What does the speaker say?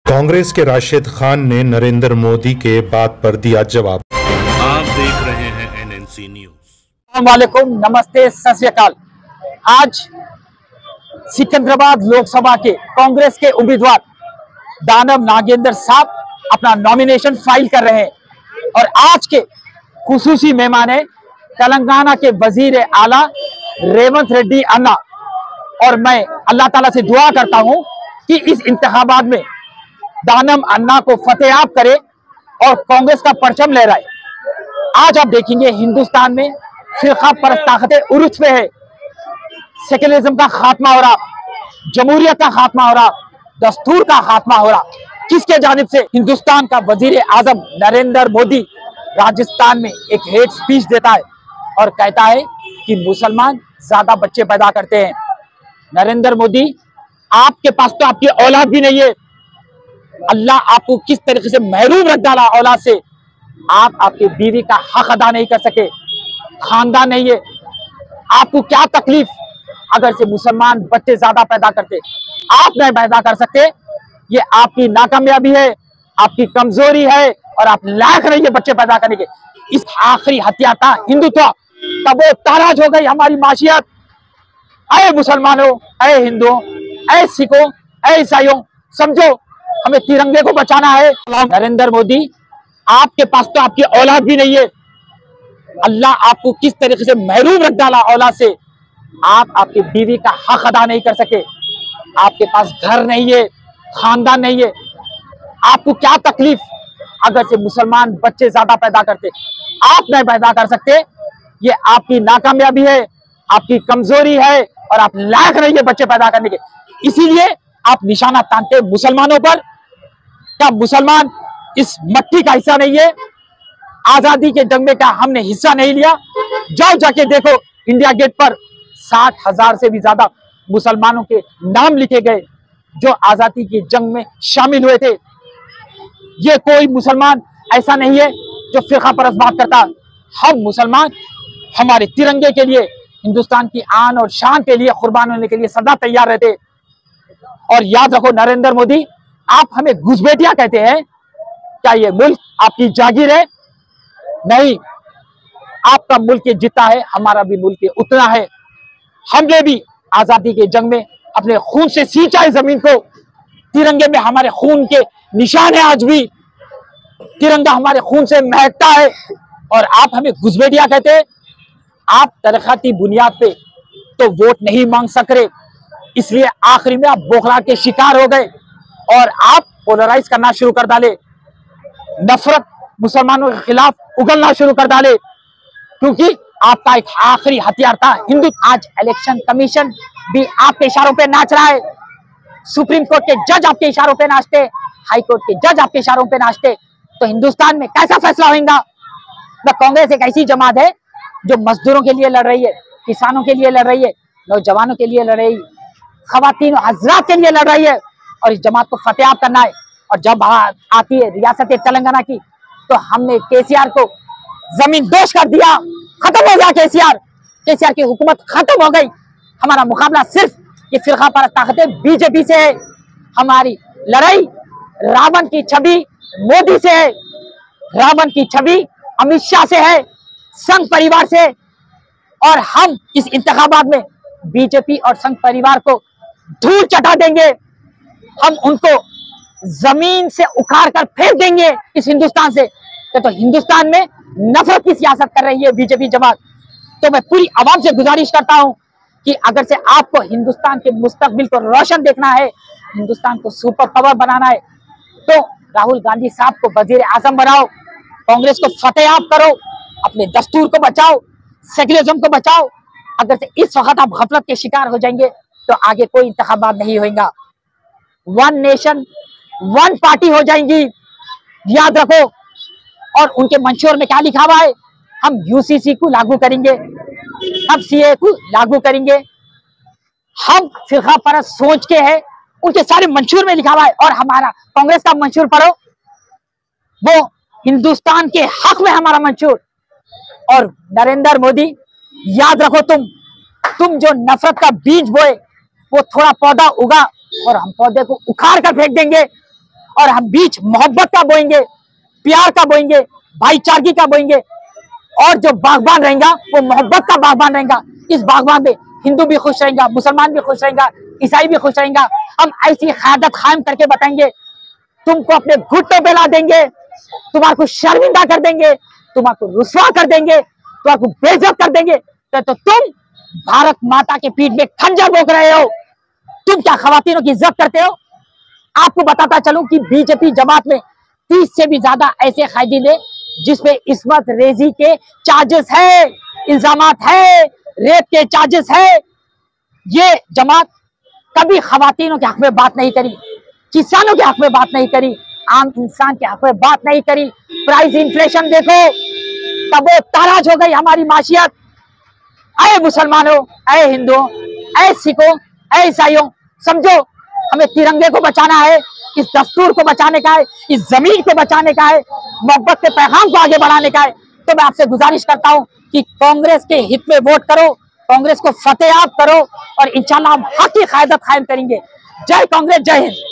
कांग्रेस के राशिद खान ने नरेंद्र मोदी के बात पर दिया जवाब। आप देख रहे हैं NNC न्यूज। वालेकुम, नमस्ते, सत श्री अकाल। आज सिकंदराबाद लोकसभा के कांग्रेस के उम्मीदवार दानव नागेंद्र साहब अपना नॉमिनेशन फाइल कर रहे हैं और आज के खुसूसी मेहमान है तेलंगाना के वजीर आला रेवंत रेड्डी अन्ना। और मैं अल्लाह ताला से दुआ करता हूं कि इस इंतखाबात में दानव अन्ना को फतेहाब करे और कांग्रेस का परचम लहराए। आज आप देखेंगे हिंदुस्तान में फिरका परस्त ताकतें उरुज पे है, सेक्युलरिज्म का खात्मा हो रहा, जमहूरियत का खात्मा हो रहा, दस्तूर का खात्मा हो रहा। किसके जानिब से? हिंदुस्तान का वजीर आजम नरेंद्र मोदी राजस्थान में एक हेट स्पीच देता है और कहता है कि मुसलमान ज्यादा बच्चे पैदा करते हैं। नरेंद्र मोदी, आपके पास तो आपकी औलाद भी नहीं है। अल्लाह आपको किस तरीके से महरूम रख डाला औलाद से। आप आपकी बीवी का हक अदा नहीं कर सके, खानदान नहीं है। आपको क्या तकलीफ अगर से मुसलमान बच्चे ज्यादा पैदा करते? आप नहीं पैदा कर सकते, ये आपकी नाकामयाबी है, आपकी कमजोरी है और आप लायक नहीं है बच्चे पैदा करने के। इस आखिरी हत्या था हिंदुत्व, तब वो ताराज हो गई हमारी माशियत। अरे मुसलमानों, अरे हिंदुओं, अरे सिखों, अरे ईसाइयों, समझो हमें तिरंगे को बचाना है। नरेंद्र मोदी, आपके पास तो आपकी औलाद भी नहीं है। अल्लाह आपको किस तरीके से महरूम रख डाला औलाद से। आप आपकी बीवी का हक अदा नहीं कर सके, आपके पास घर नहीं है, खानदान नहीं है। आपको क्या तकलीफ अगर से मुसलमान बच्चे ज्यादा पैदा करते? आप नहीं पैदा कर सकते, ये आपकी नाकामयाबी है, आपकी कमजोरी है और आप लायक नहीं है बच्चे पैदा करने के। इसीलिए आप निशाना तानते मुसलमानों पर। क्या मुसलमान इस मट्टी का हिस्सा नहीं है? आजादी के जंग में क्या हमने हिस्सा नहीं लिया? जाओ जाके देखो, इंडिया गेट पर 60,000 से भी ज्यादा मुसलमानों के नाम लिखे गए जो आजादी की जंग में शामिल हुए थे। ये कोई मुसलमान ऐसा नहीं है जो फिरका परस्त बात करता। हम मुसलमान हमारे तिरंगे के लिए, हिंदुस्तान की आन और शान के लिए कुर्बान होने के लिए सदा तैयार रहते। और याद रखो नरेंद्र मोदी, आप हमें घुसपैठिया कहते हैं। क्या ये मुल्क आपकी जागीर है? नहीं, आपका मुल्क जितना है हमारा भी मुल्क उतना है। हमने भी आजादी के जंग में अपने खून से सींचा है जमीन को। तिरंगे में हमारे खून के निशान है, आज भी तिरंगा हमारे खून से महकता है और आप हमें घुसपैठिया कहते हैं। आप तरक्याती बुनियाद पे तो वोट नहीं मांग सक रहे, इसलिए आखिरी में आप बौखलाहट के शिकार हो गए और आप पोलराइज करना शुरू कर डाले, नफरत मुसलमानों के खिलाफ उगलना शुरू कर डाले, क्योंकि आपका एक आखिरी हथियार था हिंदू। आज इलेक्शन कमीशन भी आपके इशारों पे नाच रहा है, सुप्रीम कोर्ट के जज आपके इशारों पे नाचते, हाई कोर्ट के जज आपके इशारों पे नाचते, तो हिंदुस्तान में कैसा फैसला होगा? कांग्रेस एक ऐसी जमात है जो मजदूरों के लिए लड़ रही है, किसानों के लिए लड़ रही है, नौजवानों के लिए लड़ रही है, खवातीन और हजरात के लिए लड़ रही है और इस जमात को फतेहाब करना है। और जब आती है रियासत तेलंगाना की, तो हमने केसीआर को जमीन दोष कर दिया। खत्म हो गया केसीआर की हुकूमत खत्म हो गई। हमारा मुकाबला सिर्फ ये फिरका परस्त ताकतें बीजेपी से है। हमारी लड़ाई रावण की छवि मोदी से है, रावण की छवि अमित शाह से है, संघ परिवार से। और हम इस इंतखाबात में बीजेपी और संघ परिवार को धूल चटा देंगे। हम उनको जमीन से उखाड़ कर फेंक देंगे इस हिंदुस्तान से। तो हिंदुस्तान में नफरत की सियासत कर रही है बीजेपी जमात। तो मैं पूरी आवाम से गुजारिश करता हूं कि अगर से आपको हिंदुस्तान के मुस्तकबिल को रोशन देखना है, हिंदुस्तान को सुपर पावर बनाना है, तो राहुल गांधी साहब को वजीर आजम बनाओ, कांग्रेस को फतेहाब करो, अपने दस्तूर को बचाओ, सेक्युलरिज्म को बचाओ। अगर से इस वक्त आप गफलत के शिकार हो जाएंगे तो आगे कोई इंतखाबात नहीं होगा। वन नेशन वन पार्टी हो जाएंगी, याद रखो। और उनके मंशूर में क्या लिखा हुआ है? हम यूसीसी को लागू करेंगे, हम सीए को लागू करेंगे, हम फिरका परस्त सोच के है, उनके सारे मंशूर में लिखा हुआ है। और हमारा कांग्रेस का मंशूर पढ़ो, वो हिंदुस्तान के हक में हमारा मंशूर। और नरेंद्र मोदी, याद रखो, तुम जो नफरत का बीज बोए, वो थोड़ा पौधा उगा और हम पौधे को उखाड़ कर फेंक देंगे और हम बीच मोहब्बत का बोएंगे, प्यार का बोएंगे, भाईचारगी का बोएंगे। और जो बागबान रहेगा वो मोहब्बत का बागबान रहेगा। इस बागबान में हिंदू भी खुश रहेगा, मुसलमान भी खुश रहेगा, ईसाई भी खुश रहेगा। हम ऐसी क़यादत कायम करके बताएंगे, तुमको अपने घुटनों पे ला देंगे, तुम्हारे शर्मिंदा कर देंगे, तुम्हारे रुसवा कर देंगे, तुम्हारे बेइज्जत कर देंगे। तो तुम भारत माता के पीठ में खंजर भोंक रहे हो। तुम क्या खवातीनों की इज्जत करते हो? आपको बताता चलूं कि बीजेपी जमात में 30 से भी ज्यादा ऐसे कायदीन है जिसपे इस्मत रेजी के चार्जेस है, इल्जामात है, रेप के चार्जेस है। ये जमात कभी खवातीनों के हक में बात नहीं करी, किसानों के हक में बात नहीं करी, आम इंसान के हक में बात नहीं करी। प्राइस इन्फ्लेशन देखो, तब वो ताराज हो गई हमारी माशियत। अय मुसलमानों, अय हिंदुओं, अय सिखों, अय ईसाइयों, समझो हमें तिरंगे को बचाना है, इस दस्तूर को बचाने का है, इस जमीन को बचाने का है, मोहब्बत के पैगाम को आगे बढ़ाने का है। तो मैं आपसे गुजारिश करता हूं कि कांग्रेस के हित में वोट करो, कांग्रेस को फतेहाब करो और इंशाल्लाह हम हक की क़यादत कायम करेंगे। जय कांग्रेस, जय हिंद।